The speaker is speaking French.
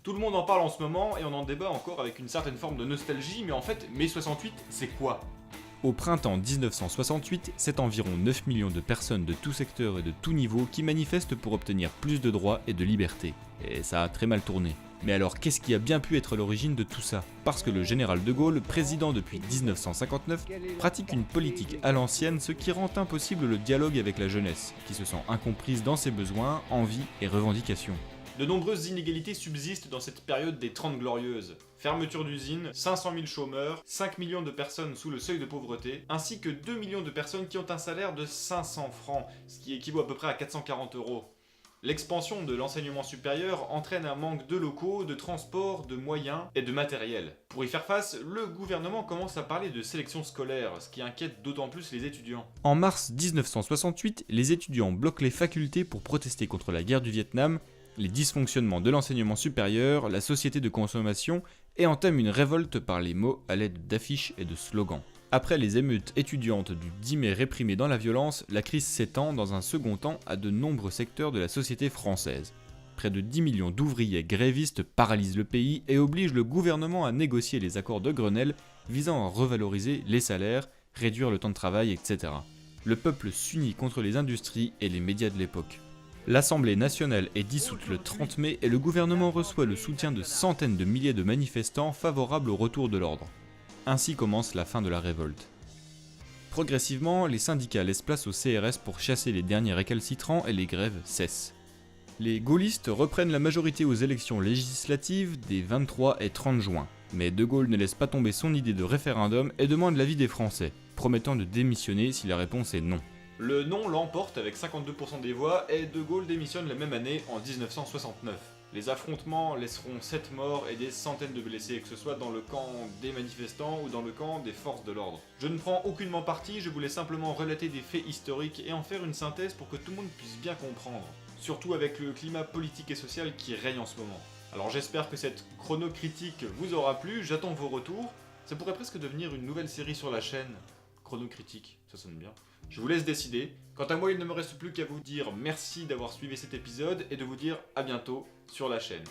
Tout le monde en parle en ce moment et on en débat encore avec une certaine forme de nostalgie, mais en fait, mai 68, c'est quoi? Au printemps 1968, c'est environ 9 millions de personnes de tout secteur et de tout niveau qui manifestent pour obtenir plus de droits et de liberté. Et ça a très mal tourné. Mais alors qu'est-ce qui a bien pu être l'origine de tout ça? Parce que le général de Gaulle, président depuis 1959, pratique une politique à l'ancienne, ce qui rend impossible le dialogue avec la jeunesse, qui se sent incomprise dans ses besoins, envies et revendications. De nombreuses inégalités subsistent dans cette période des 30 glorieuses. Fermeture d'usines, 500 000 chômeurs, 5 millions de personnes sous le seuil de pauvreté, ainsi que 2 millions de personnes qui ont un salaire de 500 francs, ce qui équivaut à peu près à 440 euros. L'expansion de l'enseignement supérieur entraîne un manque de locaux, de transports, de moyens et de matériel. Pour y faire face, le gouvernement commence à parler de sélection scolaire, ce qui inquiète d'autant plus les étudiants. En mars 1968, les étudiants bloquent les facultés pour protester contre la guerre du Vietnam, les dysfonctionnements de l'enseignement supérieur, la société de consommation, et entament une révolte par les mots à l'aide d'affiches et de slogans. Après les émeutes étudiantes du 10 mai réprimées dans la violence, la crise s'étend dans un second temps à de nombreux secteurs de la société française. Près de 10 millions d'ouvriers grévistes paralysent le pays et obligent le gouvernement à négocier les accords de Grenelle visant à revaloriser les salaires, réduire le temps de travail, etc. Le peuple s'unit contre les industries et les médias de l'époque. L'Assemblée nationale est dissoute le 30 mai et le gouvernement reçoit le soutien de centaines de milliers de manifestants favorables au retour de l'ordre. Ainsi commence la fin de la révolte. Progressivement, les syndicats laissent place au CRS pour chasser les derniers récalcitrants et les grèves cessent. Les gaullistes reprennent la majorité aux élections législatives des 23 et 30 juin. Mais De Gaulle ne laisse pas tomber son idée de référendum et demande l'avis des Français, promettant de démissionner si la réponse est non. Le non l'emporte avec 52% des voix et De Gaulle démissionne la même année en 1969. Les affrontements laisseront 7 morts et des centaines de blessés, que ce soit dans le camp des manifestants ou dans le camp des forces de l'ordre. Je ne prends aucunement parti, je voulais simplement relater des faits historiques et en faire une synthèse pour que tout le monde puisse bien comprendre. Surtout avec le climat politique et social qui règne en ce moment. Alors j'espère que cette chronocritique vous aura plu, j'attends vos retours. Ça pourrait presque devenir une nouvelle série sur la chaîne. Chronocritique, ça sonne bien. Je vous laisse décider. Quant à moi, il ne me reste plus qu'à vous dire merci d'avoir suivi cet épisode et de vous dire à bientôt sur la chaîne.